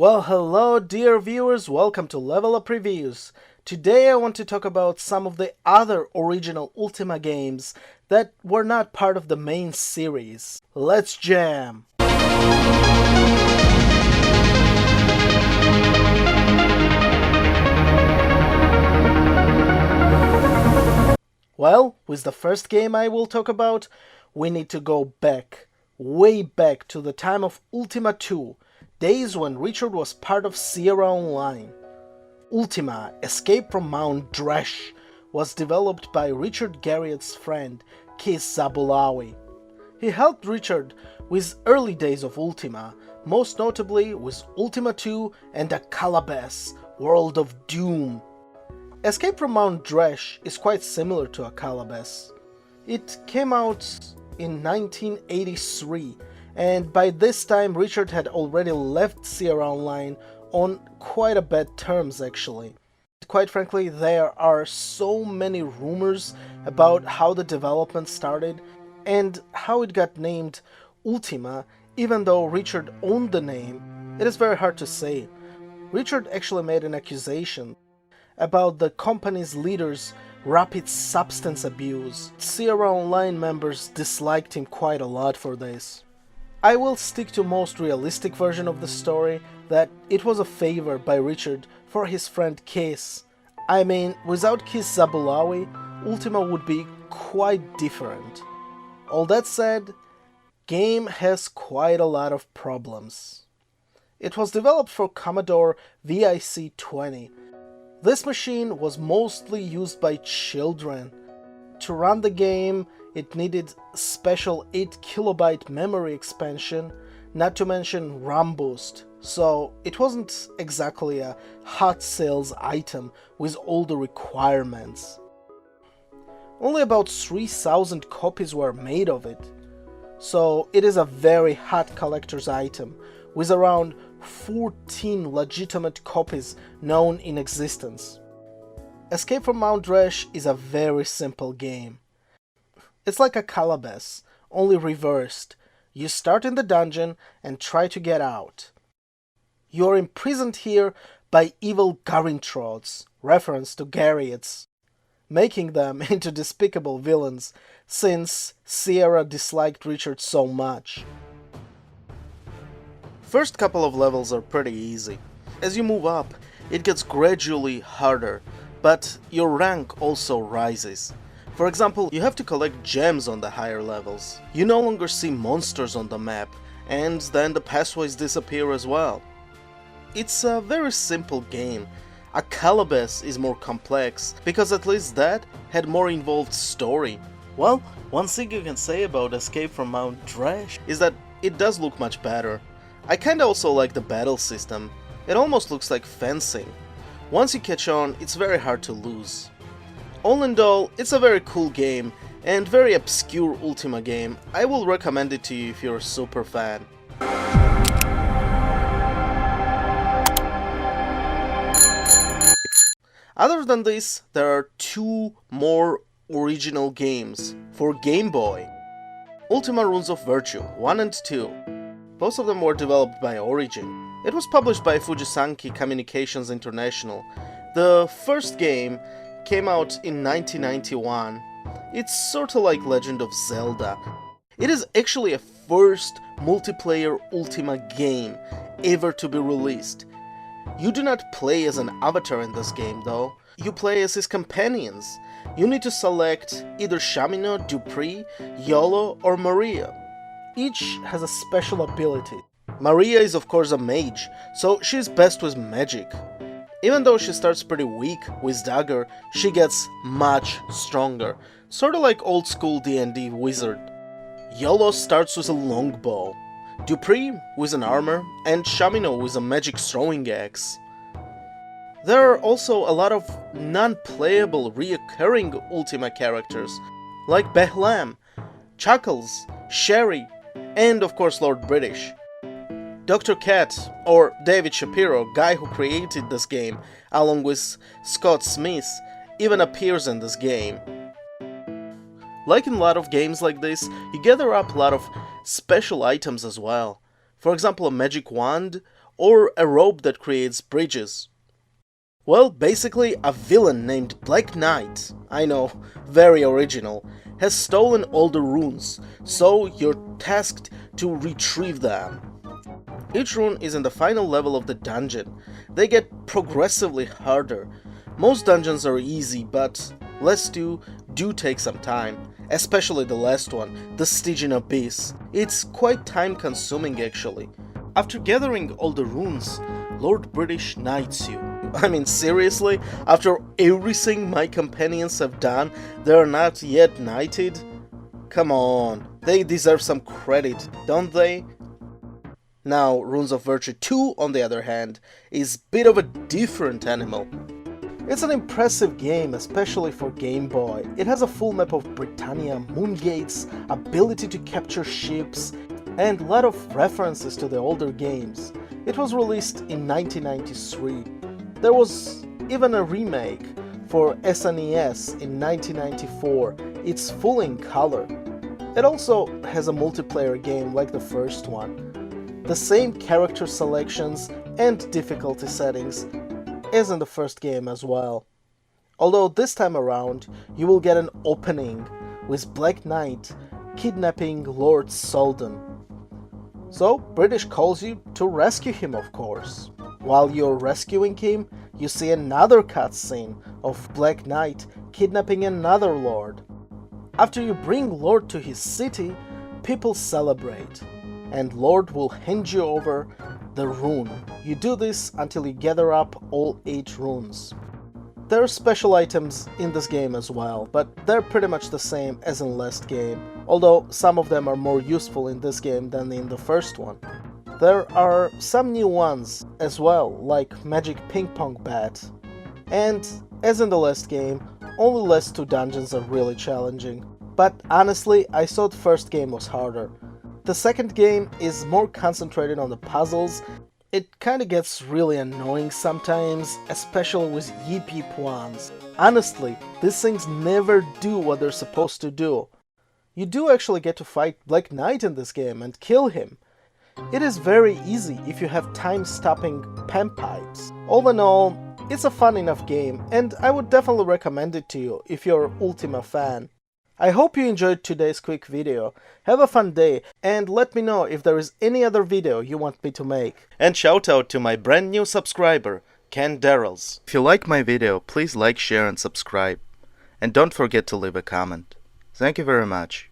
Well, hello dear viewers, welcome to Level Up Reviews. Today I want to talk about some of the other original Ultima games that were not part of the main series. Let's jam! Well, with the first game I will talk about, we need to go back, way back to the time of Ultima 2. Days when Richard was part of Sierra Online. Ultima, Escape from Mount Rash, was developed by Richard Garriott's friend, Keith Zabulawi. He helped Richard with early days of Ultima, most notably with Ultima 2 and a Calabas, World of Doom. Escape from Mount Rash is quite similar to a Calabas. It came out in 1983, and by this time Richard had already left Sierra Online on quite a bad terms actually. Quite frankly, there are so many rumors about how the development started and how it got named Ultima, even though Richard owned the name. It is very hard to say. Richard actually made an accusation about the company's leaders' rapid substance abuse. Sierra Online members disliked him quite a lot for this. I will stick to most realistic version of the story, that it was a favor by Richard for his friend Keith. I mean, without Keith Zabulawi, Ultima would be quite different. All that said, game has quite a lot of problems. It was developed for Commodore VIC-20. This machine was mostly used by children. To run the game, it needed special 8 kilobyte memory expansion, not to mention RAM boost, so it wasn't exactly a hot sales item with all the requirements. Only about 3,000 copies were made of it, so it is a very hot collector's item, with around 14 legitimate copies known in existence. Escape from Mount Rash is a very simple game. It's like a Calabas, only reversed. You start in the dungeon and try to get out. You're imprisoned here by evil Garintrods, reference to Garriots, making them into despicable villains since Sierra disliked Richard so much. First couple of levels are pretty easy. As you move up, it gets gradually harder, but your rank also rises. For example, you have to collect gems on the higher levels. You no longer see monsters on the map, and then the pathways disappear as well. It's a very simple game. A Calabas is more complex, because at least that had more involved story. Well, one thing you can say about Escape from Mount Rash is that it does look much better. I kinda also like the battle system. It almost looks like fencing. Once you catch on, it's very hard to lose. All in all, it's a very cool game, and very obscure Ultima game. I will recommend it to you if you're a super fan. Other than this, there are two more original games for Game Boy. Ultima Runes of Virtue 1 and 2. Both of them were developed by Origin. It was published by Fujisanki Communications International. The first game came out in 1991. It's sorta like Legend of Zelda. It is actually a first multiplayer Ultima game ever to be released. You do not play as an avatar in this game though, you play as his companions. You need to select either Shamino, Dupree, Yolo or Maria. Each has a special ability. Maria is of course a mage, so she's best with magic. Even though she starts pretty weak with dagger, she gets much stronger, sorta like old school D&D wizard. Yolo starts with a longbow, Dupree with an armor, and Shamino with a magic throwing axe. There are also a lot of non-playable reoccurring Ultima characters, like Behlam, Chuckles, Sherry, and of course Lord British. Dr. Cat, or David Shapiro, guy who created this game, along with Scott Smith, even appears in this game. Like in a lot of games like this, you gather up a lot of special items as well. For example, a magic wand, or a rope that creates bridges. Well, basically a villain named Black Knight, I know, very original, has stolen all the runes, so you're tasked to retrieve them. Each rune is in the final level of the dungeon. They get progressively harder. Most dungeons are easy, but last two do take some time, especially the last one, the Stygian Abyss. It's quite time consuming actually. After gathering all the runes, Lord British knights you. I mean, seriously? After everything my companions have done, they are not yet knighted? Come on, they deserve some credit, don't they? Now, Runes of Virtue 2, on the other hand, is a bit of a different animal. It's an impressive game, especially for Game Boy. It has a full map of Britannia, moon gates, ability to capture ships, and a lot of references to the older games. It was released in 1993. There was even a remake for SNES in 1994. It's full in color. It also has a multiplayer game like the first one. The same character selections and difficulty settings as in the first game as well. Although this time around you will get an opening with Black Knight kidnapping Lord Soldan. So British calls you to rescue him, of course. While you're rescuing him, you see another cutscene of Black Knight kidnapping another lord. After you bring Lord to his city, people celebrate, and Lord will hand you over the rune. You do this until you gather up all 8 runes. There are special items in this game as well, but they're pretty much the same as in last game, although some of them are more useful in this game than in the first one. There are some new ones as well, like Magic Ping Pong Bat. And, as in the last game, only last 2 dungeons are really challenging. But honestly, I thought the first game was harder. The second game is more concentrated on the puzzles. It kinda gets really annoying sometimes, especially with yip ones. Honestly, these things never do what they're supposed to do. You do actually get to fight Black Knight in this game and kill him. It is very easy if you have time-stopping pen pipes. All in all, it's a fun enough game, and I would definitely recommend it to you if you're an Ultima fan. I hope you enjoyed today's quick video. Have a fun day, and let me know if there is any other video you want me to make. And shout out to my brand new subscriber, Ken Darrells. If you like my video, please like, share and subscribe. And don't forget to leave a comment. Thank you very much.